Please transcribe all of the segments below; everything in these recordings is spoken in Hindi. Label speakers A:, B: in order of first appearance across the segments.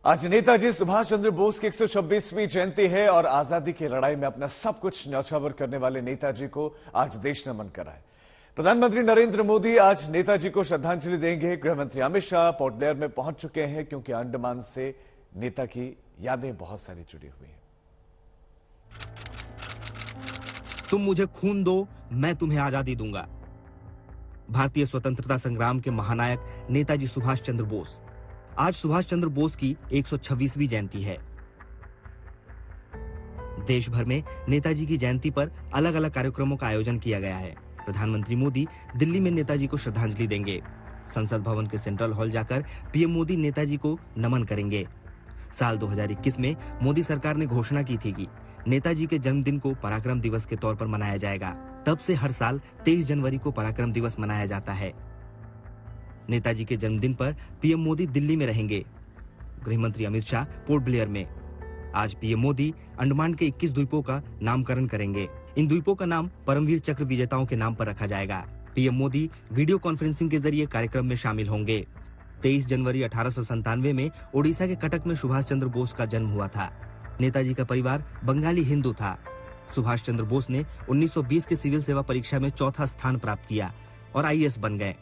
A: आज नेताजी सुभाष चंद्र बोस की 126वीं जयंती है और आजादी की लड़ाई में अपना सब कुछ न्यौछावर करने वाले नेताजी को आज देश नमन करा है। प्रधानमंत्री नरेंद्र मोदी आज नेताजी को श्रद्धांजलि देंगे। गृहमंत्री अमित शाह पोर्ट ब्लेयर में पहुंच चुके हैं क्योंकि अंडमान से नेता की यादें बहुत सारी जुड़ी हुई हैं।
B: तुम मुझे खून दो, मैं तुम्हें आजादी दूंगा। भारतीय स्वतंत्रता संग्राम के महानायक नेताजी सुभाष चंद्र बोस। आज सुभाष चंद्र बोस की 126वीं जयंती है। देश भर में नेताजी की जयंती पर अलग अलग कार्यक्रमों का आयोजन किया गया है। प्रधानमंत्री मोदी दिल्ली में नेताजी को श्रद्धांजलि देंगे। संसद भवन के सेंट्रल हॉल जाकर पीएम मोदी नेताजी को नमन करेंगे। साल 2021 में मोदी सरकार ने घोषणा की थी कि नेताजी के जन्मदिन को पराक्रम दिवस के तौर पर मनाया जाएगा। तब से हर साल 23 जनवरी को पराक्रम दिवस मनाया जाता है। नेताजी के जन्मदिन पर पीएम मोदी दिल्ली में रहेंगे। गृहमंत्री अमित शाह पोर्ट ब्लेयर में। आज पीएम मोदी अंडमान के 21 द्वीपों का नामकरण करेंगे। इन द्वीपों का नाम परमवीर चक्र विजेताओं के नाम पर रखा जाएगा। पीएम मोदी वीडियो कॉन्फ्रेंसिंग के जरिए कार्यक्रम में शामिल होंगे। 23 जनवरी 1897 में ओडिशा के कटक में सुभाष चंद्र बोस का जन्म हुआ था। नेताजी का परिवार बंगाली हिंदू था। सुभाष चंद्र बोस ने 1920 के सिविल सेवा परीक्षा में चौथा स्थान प्राप्त किया और आईएएस बन गए,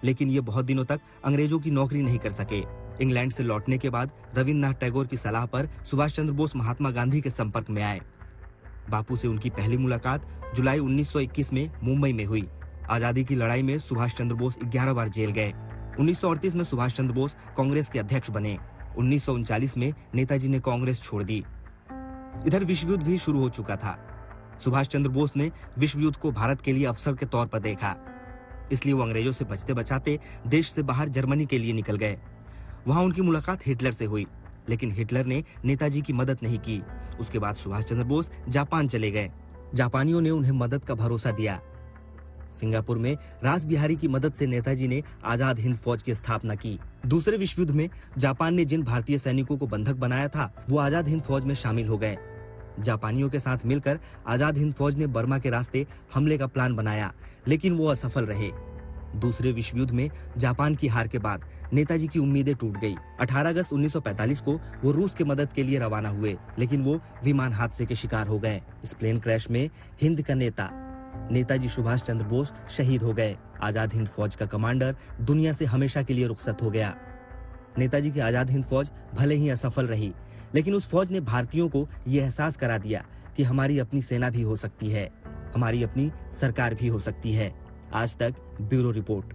B: लेकिन ये बहुत दिनों तक अंग्रेजों की नौकरी नहीं कर सके। इंग्लैंड से लौटने के बाद रविन्द्रनाथ टैगोर की सलाह पर सुभाष चंद्र बोस महात्मा गांधी के संपर्क में आए। बापू से उनकी पहली मुलाकात जुलाई 1921 में मुंबई में हुई। आजादी की लड़ाई में सुभाष चंद्र बोस 11 बार जेल गए। 1938 में सुभाष चंद्र बोस कांग्रेस के अध्यक्ष बने। 1939 में नेताजी ने कांग्रेस छोड़ दी। इधर विश्व युद्ध भी शुरू हो चुका था। सुभाष चंद्र बोस ने विश्व युद्ध को भारत के लिए अवसर के तौर पर देखा, इसलिए वो अंग्रेजों से बचते बचाते देश से बाहर जर्मनी के लिए निकल गए। वहां उनकी मुलाकात हिटलर से हुई, लेकिन हिटलर ने नेताजी की मदद नहीं की। उसके बाद सुभाष चंद्र बोस जापान चले गए। जापानियों ने उन्हें मदद का भरोसा दिया। सिंगापुर में रास बिहारी की मदद से नेताजी ने आजाद हिंद फौज की स्थापना की। दूसरे विश्व युद्ध में जापान ने जिन भारतीय सैनिकों को बंधक बनाया था, वो आजाद हिंद फौज में शामिल हो गए। जापानियों के साथ मिलकर आजाद हिंद फौज ने बर्मा के रास्ते हमले का प्लान बनाया, लेकिन वो असफल रहे। दूसरे विश्व युद्ध में जापान की हार के बाद नेताजी की उम्मीदें टूट गई। 18 अगस्त 1945 को वो रूस की मदद के लिए रवाना हुए, लेकिन वो विमान हादसे के शिकार हो गए। इस प्लेन क्रैश में हिंद का नेता नेताजी सुभाष चंद्र बोस शहीद हो गए। आजाद हिंद फौज का कमांडर दुनिया से हमेशा के लिए रुखसत हो गया। नेताजी की आजाद हिंद फौज भले ही असफल रही, लेकिन उस फौज ने भारतीयों को यह एहसास करा दिया कि हमारी अपनी सेना भी हो सकती है, हमारी अपनी सरकार भी हो सकती है। आज तक ब्यूरो रिपोर्ट।